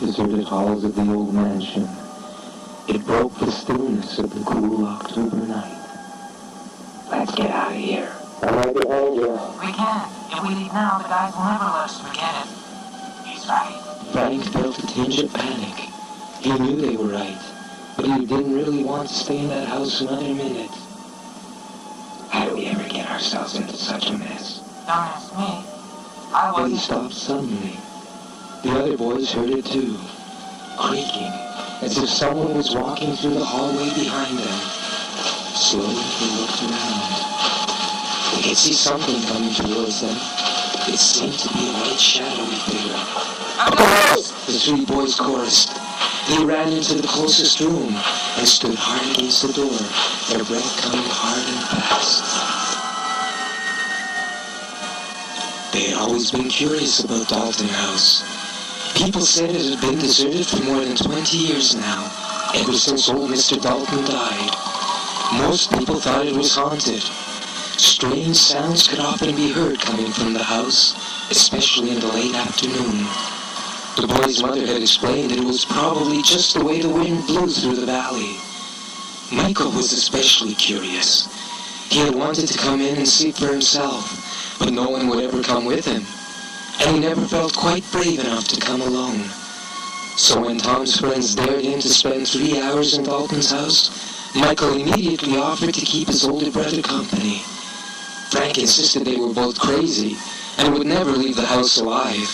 deserted halls of the old mansion. It broke the stillness of the cool October night. Let's get out of here. I'm right behind you. We can't. If we leave now, the guys will never let us forget it. He's right. Frank felt a tinge of panic. He knew they were right, but he didn't really want to stay in that house another minute. How do we ever get ourselves into such a mess? Don't ask me. But he stopped suddenly. The other boys heard it too, creaking, as if someone was walking through the hallway behind them. Slowly they looked around. They could see something coming towards them. It seemed to be a white shadowy figure. The three boys chorused. They ran into the closest room and stood hard against the door, their breath coming hard and fast. They had always been curious about Dalton House. People said it had been deserted for more than 20 years now, ever since old Mr. Dalton died. Most people thought it was haunted. Strange sounds could often be heard coming from the house, especially in the late afternoon. The boy's mother had explained that it was probably just the way the wind blew through the valley. Michael was especially curious. He had wanted to come in and see for himself, but no one would ever come with him, and he never felt quite brave enough to come alone. So when Tom's friends dared him to spend 3 hours in Dalton's house, Michael immediately offered to keep his older brother company. Frank insisted they were both crazy and would never leave the house alive,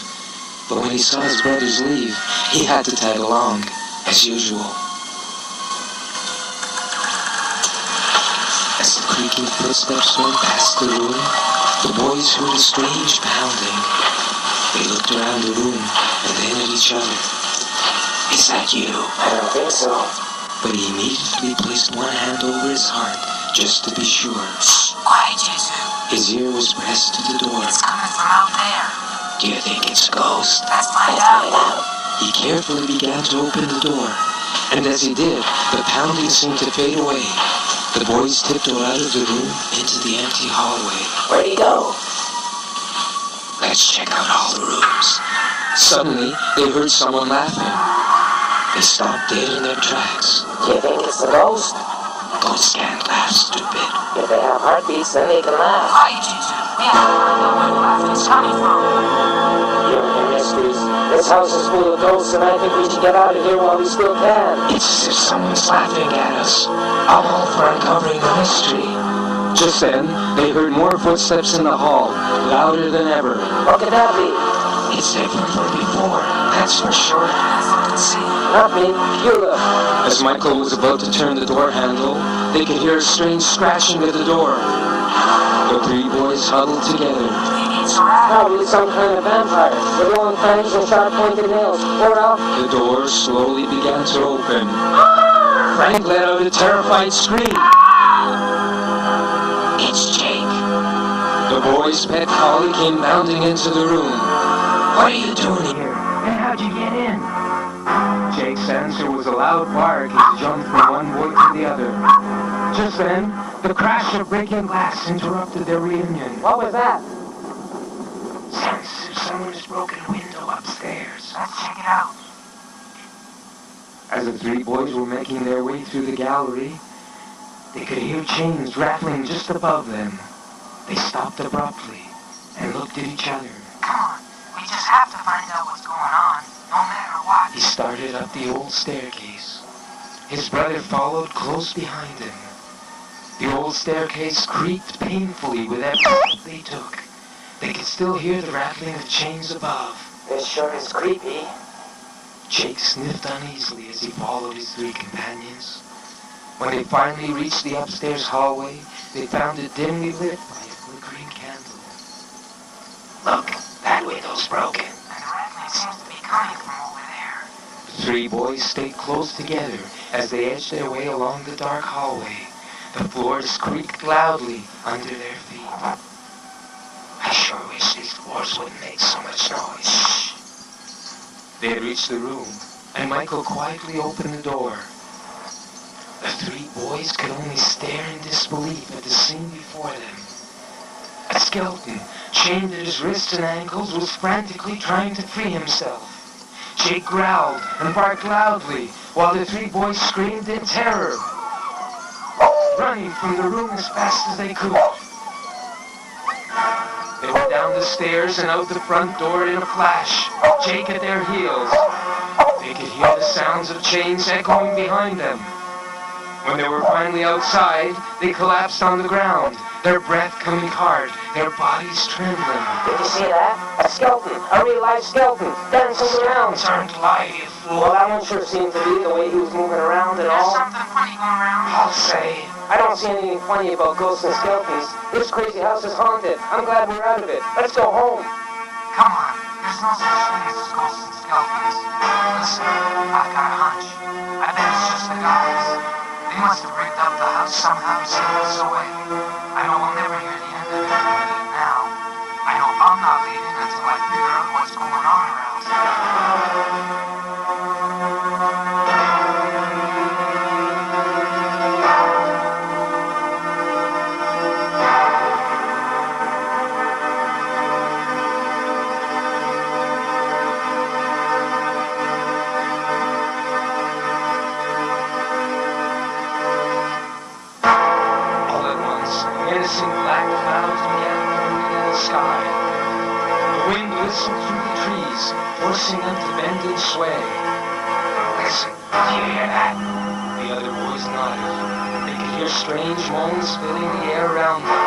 but when he saw his brothers leave, he had to tag along, as usual. As the creaking footsteps went past the room, the boys heard a strange pounding. They looked around the room and then at each other. Is that you? I don't think so. But he immediately placed one hand over his heart, just to be sure. Shh, quiet, Jesus. His ear was pressed to the door. It's coming from out there. Do you think it's a ghost? Let's find out. He carefully began to open the door, and as he did, the pounding seemed to fade away. The boys tiptoed out of the room into the empty hallway. Where'd he go? Let's check out all the rooms. Suddenly, they heard someone laughing. They stopped dead in their tracks. Do you think it's the ghost? Ghosts can't laugh, stupid. If they have heartbeats, then they can laugh. Quiet, Jesus. We have to find out where the laughter's coming from. You're in mysteries. This house is full of ghosts, and I think we should get out of here while we still can. It's as if someone's laughing at us. I'm all for uncovering the mystery. Just then, they heard more footsteps in the hall, louder than ever. What could that be? It's different from before, that's for sure. Let's look and see. Not me. You look. As Michael was about to turn the door handle, they could hear a strange scratching at the door. The three boys huddled together. Maybe it's a rat. Probably some kind of vampire with long fangs and sharp-pointed nails. Or else... The door slowly began to open. Frank let out a terrified scream. It's Jake. The boy's pet collie came bounding into the room. What are you doing here? And how'd you get in? Jake's answer was a loud bark as he jumped from one boy to the other. Just then, the crash of breaking glass interrupted their reunion. What was that? Sounds as if someone has broken a window upstairs. Let's check it out. As the three boys were making their way through the gallery, they could hear chains rattling just above them. They stopped abruptly and looked at each other. Come on. We just have to find out what's going on, no matter what. He started up the old staircase. His brother followed close behind him. The old staircase creaked painfully with every step they took. They could still hear the rattling of chains above. This sure is creepy. Jake sniffed uneasily as he followed his three companions. When they finally reached the upstairs hallway, they found it dimly lit by a flickering candle. Look, that window's broken. And the rattling seems to be coming from over there. The three boys stayed close together as they edged their way along the dark hallway. The floors creaked loudly under their feet. I sure wish these floors wouldn't make so much noise. Shh. They had reached the room, and Michael quietly opened the door. The three boys could only stare in disbelief at the scene before them. A skeleton, chained at his wrists and ankles, was frantically trying to free himself. Jake growled and barked loudly, while the three boys screamed in terror, running from the room as fast as they could. They were down the stairs and out the front door in a flash, Jake at their heels. They could hear the sounds of chains echoing behind them. When they were finally outside, they collapsed on the ground, their breath coming hard, their bodies trembling. Did you see that? A skeleton, a real live skeleton, dancing around. Skeletons aren't live, you fool. Well, that one sure seemed to be the way he was moving around and all. There's something funny going around. I'll say. I don't see anything funny about ghosts and skeletons. This crazy house is haunted. I'm glad we're out of it. Let's go home. Come on. There's no such thing as ghosts and skeletons. Listen, I've got a hunch. I bet it's just the guys. They must have rigged up the house somehow to scare us away. I know we'll never hear the end of it if we leave now. I know I'm not leaving until I figure out what's going on around here. Menacing black clouds began forming in the sky. The wind whistled through the trees, forcing them to bend and sway. Listen, do you hear that? The other boys nodded. They could hear strange moans filling the air around them.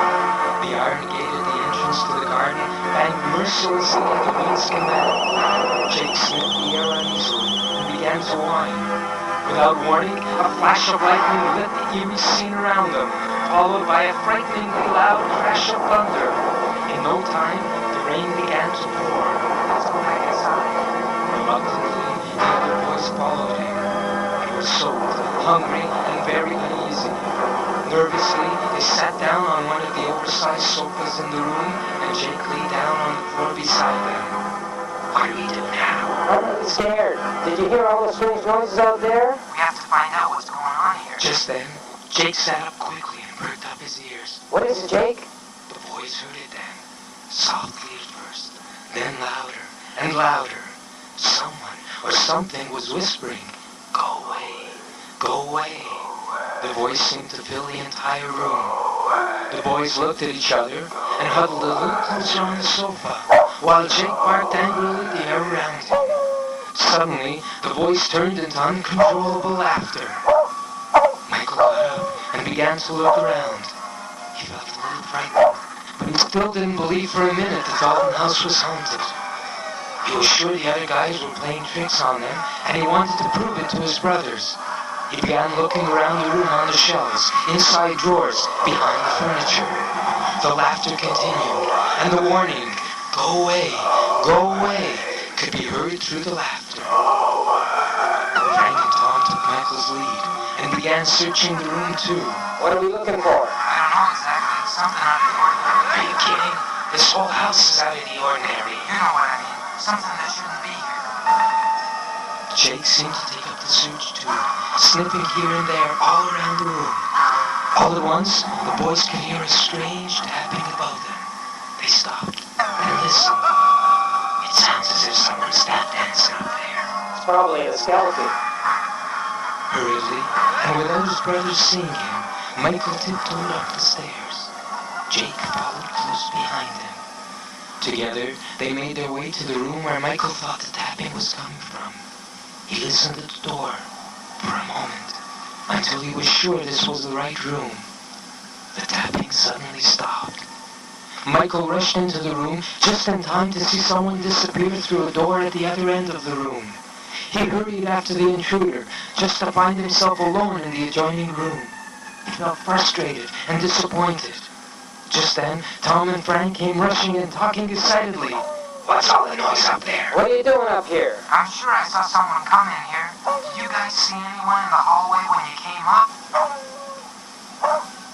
The iron gate at the entrance to the garden banged mercilessly at the wind's command. Jake sniffed the air uneasily and began to whine. Without warning, a flash of lightning lit the eerie scene around them, followed by a frighteningly loud crash of thunder. In no time, the rain began to pour. Let's go back inside. Reluctantly, the other boys followed him. They were soaked, hungry, and very uneasy. Nervously, they sat down on one of the oversized sofas in the room, and Jake lay down on the floor beside them. What do we do now? I'm really scared. Did you hear all those strange noises out there? We have to find out what's going on here. Just then, Jake sat up quickly and perked up his ears. What is it, Jake? The boys heard it then, softly at first, then louder and louder. Someone or something was whispering, "Go away, go away." The voice seemed to fill the entire room. The boys looked at each other and huddled a little closer on the sofa, while Jake barked angrily at the air around him. Suddenly, the voice turned into uncontrollable laughter. Michael got up and began to look around. He felt a little frightened, but he still didn't believe for a minute the Dalton house was haunted. He was sure the other guys were playing tricks on them, and he wanted to prove it to his brothers. He began looking around the room on the shelves, inside drawers, behind the furniture. The laughter continued, and the warning, "Go away," could be heard through the laughter. Frank and Tom took Michael's lead and began searching the room too. What are we looking for? I don't know exactly. It's something out of the ordinary. Are you kidding? This whole house is out of the ordinary. You know what I mean. Something that shouldn't be here. Jake seemed to take up the search too, sniffing here and there all around the room. All at once, the boys could hear a strange tapping above them. They stopped and listened. It sounds as if someone's tap dancing up there. It's probably a skeleton. Hurriedly, and without his brothers seeing him, Michael tiptoed up the stairs. Jake followed close behind him. Together, they made their way to the room where Michael thought the tapping was coming from. He listened at the door for a moment, until he was sure this was the right room. The tapping suddenly stopped. Michael rushed into the room just in time to see someone disappear through a door at the other end of the room. He hurried after the intruder, just to find himself alone in the adjoining room. He felt frustrated and disappointed. Just then, Tom and Frank came rushing in, talking excitedly. "What's all the noise up there?" What are you doing up here? I'm sure I saw someone come in here. Did you guys see anyone in the hallway when you came up?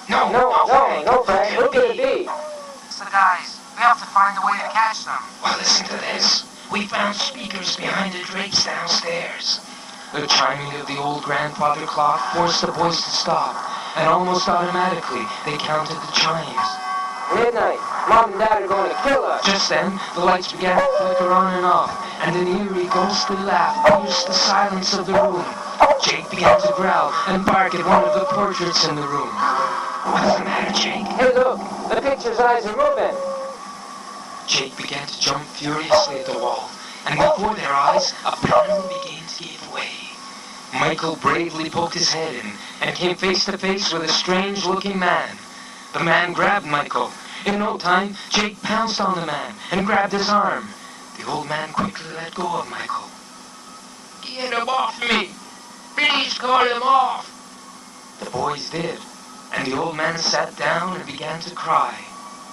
No, Frank. Who could it be? It's the guys. We have to find a way to catch them. Well, listen to this. We found speakers behind the drapes downstairs. The chiming of the old grandfather clock forced the boys to stop, and almost automatically they counted the chimes. Midnight. Mom and Dad are going to kill us. Just then, the lights began to flicker on and off, and an eerie, ghostly laugh pierced the silence of the room. Jake began to growl and bark at one of the portraits in the room. What's the matter, Jake? Hey, look! The picture's eyes are moving! Jake began to jump furiously at the wall, and before their eyes, a panel began to give way. Michael bravely poked his head in and came face to face with a strange-looking man. The man grabbed Michael. In no time, Jake pounced on the man and grabbed his arm. The old man quickly let go of Michael. Get him off me! Please call him off! The boys did, and the old man sat down and began to cry.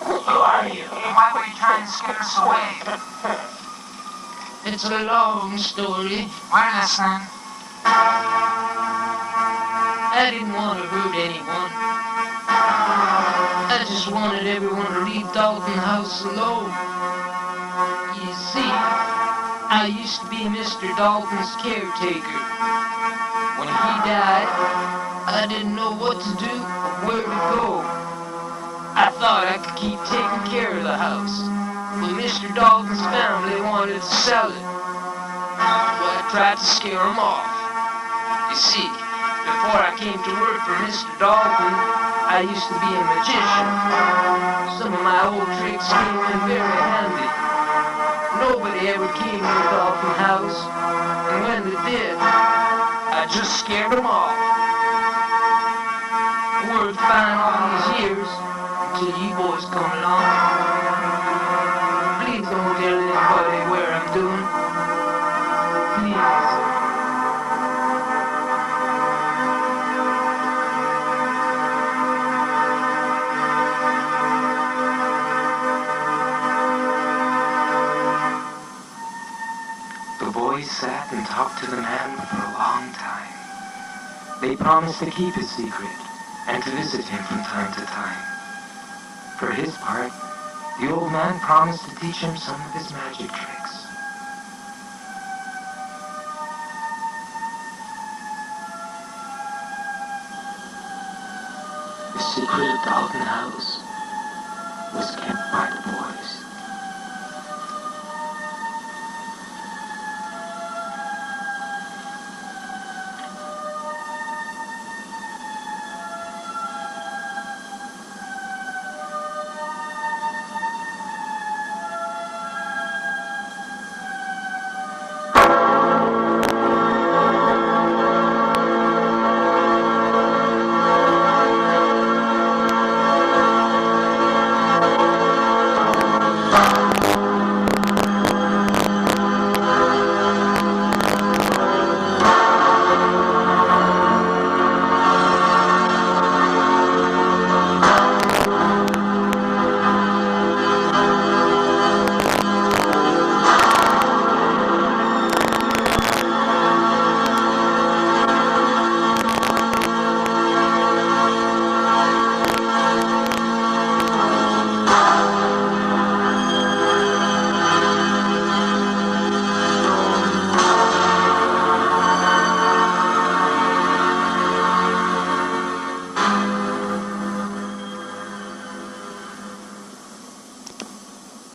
Who are you? Why were you trying to scare us away? It's a long story. We're listening. I didn't want to hurt anyone. I just wanted everyone to leave Dalton House alone. You see, I used to be Mr. Dalton's caretaker. When he died, I didn't know what to do or where to go. I thought I could keep taking care of the house, but Mr. Dalton's family wanted to sell it. So I tried to scare them off. You see, before I came to work for Mr. Dalton, I used to be a magician. Some of my old tricks came in very handy. Nobody ever came near Dalton House, and when they did, I just scared them off. Worked fine all these years, until you boys come along. Please don't tell anybody where I'm doing. Please. The boys sat and talked to the man for a long time. They promised to keep his secret and to visit him from time to time. For his part, the old man promised to teach him some of his magic tricks. The secret of Dalton House was kept by the boy.